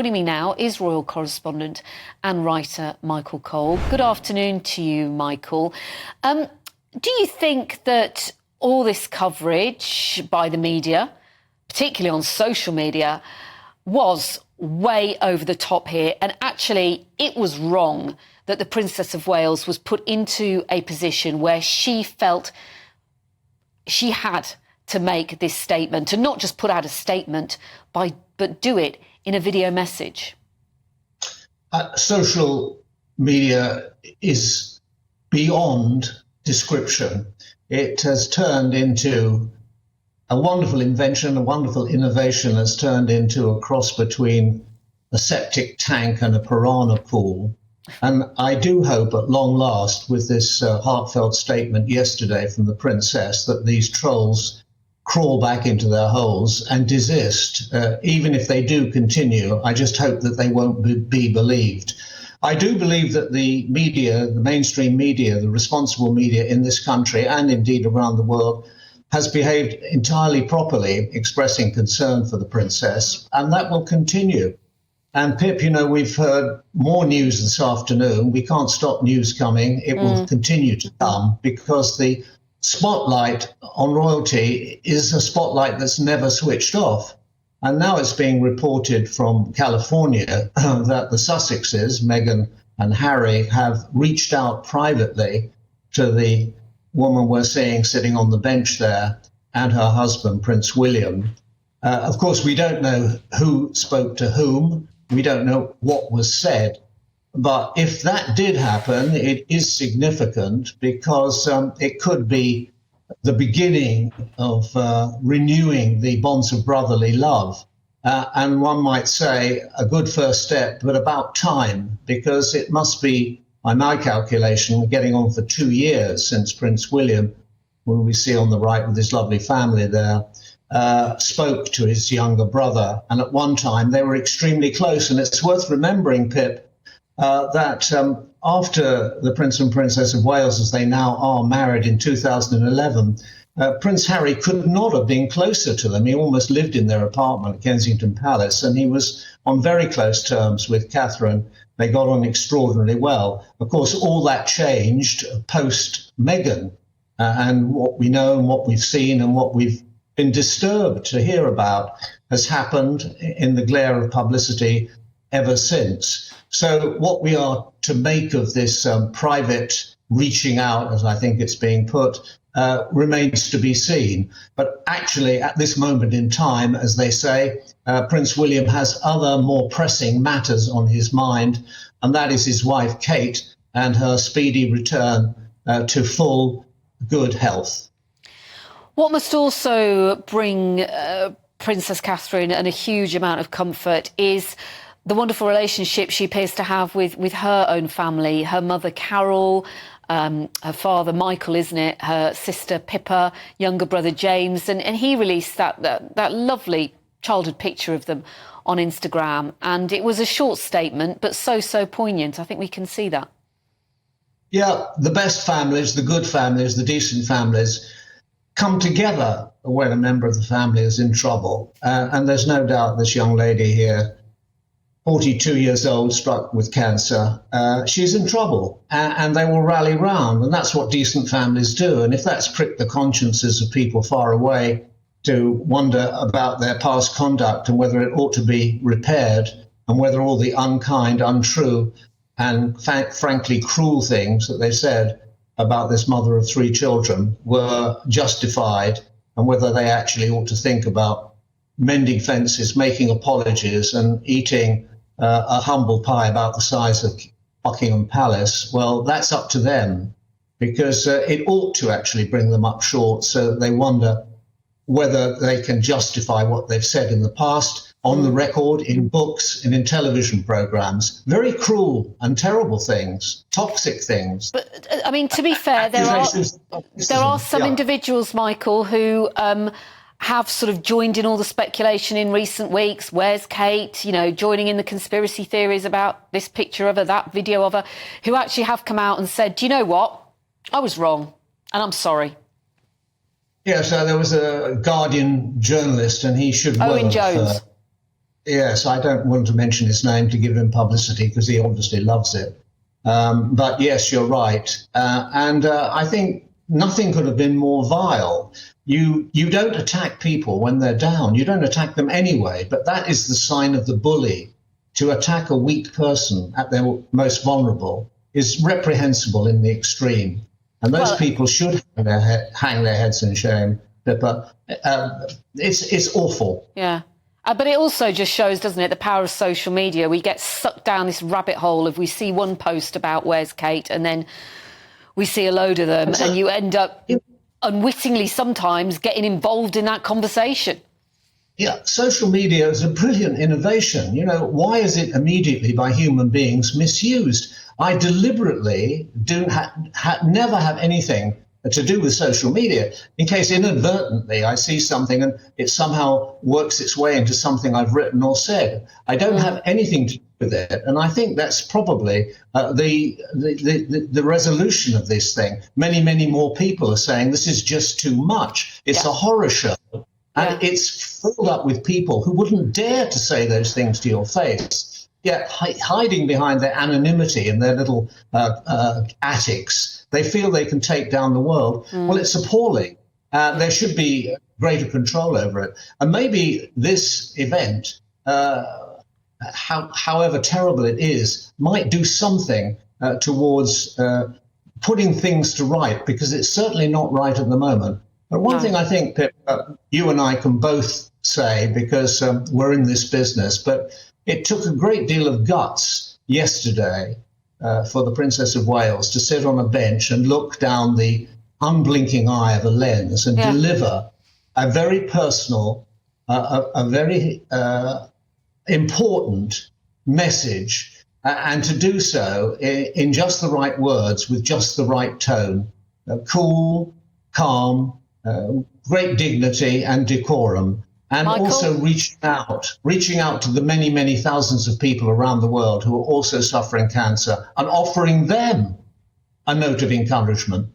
Joining me now is royal correspondent and writer Michael Cole. Good afternoon to you, Michael. Do you think that all this coverage by the media, particularly on social media, was way over the top here, and actually it was wrong that the Princess of Wales was put into a position where she felt she had to make this statement, and not just put out a statement, but do it in a video message? Social media is beyond description. It has turned into a wonderful invention, a wonderful innovation has turned into a cross between a septic tank and a piranha pool. And I do hope at long last, with this heartfelt statement yesterday from the Princess, that these trolls crawl back into their holes and desist. Even if they do continue, I just hope that they won't be believed. I do believe that the media, the mainstream media, the responsible media in this country and indeed around the world has behaved entirely properly, expressing concern for the Princess, and that will continue. And Pip, you know, we've heard more news this afternoon. We can't stop news coming. It will continue to come because the spotlight on royalty is a spotlight that's never switched off. And now it's being reported from California that the Sussexes, Meghan and Harry, have reached out privately to the woman we're seeing sitting on the bench there and her husband, Prince William. Of course, we don't know who spoke to whom. We don't know what was said. But if that did happen, it is significant because it could be the beginning of renewing the bonds of brotherly love. And one might say a good first step, but about time, because it must be, by my calculation, getting on for 2 years since Prince William, who we see on the right with his lovely family there, spoke to his younger brother. And at one time they were extremely close. And it's worth remembering, Pip, that after the Prince and Princess of Wales, as they now are, married in 2011, Prince Harry could not have been closer to them. He almost lived in their apartment at Kensington Palace, and he was on very close terms with Catherine. They got on extraordinarily well. Of course, all that changed post Meghan, and what we know and what we've seen and what we've been disturbed to hear about has happened in the glare of publicity ever since. So what we are to make of this private reaching out, as I think it's being put, remains to be seen. But actually, at this moment in time, as they say, Prince William has other more pressing matters on his mind, and that is his wife, Kate, and her speedy return to full good health. What must also bring Princess Catherine and a huge amount of comfort is the wonderful relationship she appears to have with her own family, her mother Carol, her father Michael, isn't it, her sister Pippa, younger brother James, and he released that lovely childhood picture of them on Instagram, and it was a short statement but so poignant. I think we can see that. Yeah, the best families, the good families, the decent families come together when a member of the family is in trouble. And there's no doubt this young lady here, 42 years old, struck with cancer, she's in trouble, and they will rally round. And that's what decent families do. And if that's pricked the consciences of people far away to wonder about their past conduct and whether it ought to be repaired, and whether all the unkind, untrue, and frankly cruel things that they said about this mother of 3 children were justified, and whether they actually ought to think about mending fences, making apologies, and eating a humble pie about the size of Buckingham Palace, well, that's up to them, because it ought to actually bring them up short so that they wonder whether they can justify what they've said in the past, on the record, in books and in television programs. Very cruel and terrible things, toxic things. But, I mean, to be fair, there are some individuals, Michael, who have sort of joined in all the speculation in recent weeks. Where's Kate? You know, joining in the conspiracy theories about this picture of her, that video of her, who actually have come out and said, do you know what? I was wrong, and I'm sorry. Yeah, so there was a Guardian journalist, and he should well Owen Jones. Yes, I don't want to mention his name to give him publicity because he obviously loves it. But yes, you're right. And I think nothing could have been more vile. You don't attack people when they're down. You don't attack them anyway. But that is the sign of the bully. To attack a weak person at their most vulnerable is reprehensible in the extreme. And those people should hang their heads in shame. But it's awful. Yeah. But it also just shows, doesn't it, the power of social media. We get sucked down this rabbit hole if we see one post about where's Kate and then we see a load of them and you end up unwittingly sometimes getting involved in that conversation. Yeah, social media is a brilliant innovation. You know, why is it immediately by human beings misused? I deliberately never have anything to do with social media in case inadvertently I see something and it somehow works its way into something I've written or said. I don't have anything to do with it. And I think that's probably the resolution of this thing. Many more people are saying this is just too much. It's a horror show. And it's filled up with people who wouldn't dare to say those things to your face, yet hiding behind their anonymity in their little attics. They feel they can take down the world. Well, it's appalling. There should be greater control over it. And maybe this event, however terrible it is, might do something towards putting things to right, because it's certainly not right at the moment. But one thing I think that you and I can both say, because we're in this business, but it took a great deal of guts yesterday for the Princess of Wales to sit on a bench and look down the unblinking eye of a lens and deliver a very personal, a very important message, and to do so in just the right words, with just the right tone, cool, calm, great dignity and decorum, and Michael? also reaching out to the many thousands of people around the world who are also suffering cancer and offering them a note of encouragement.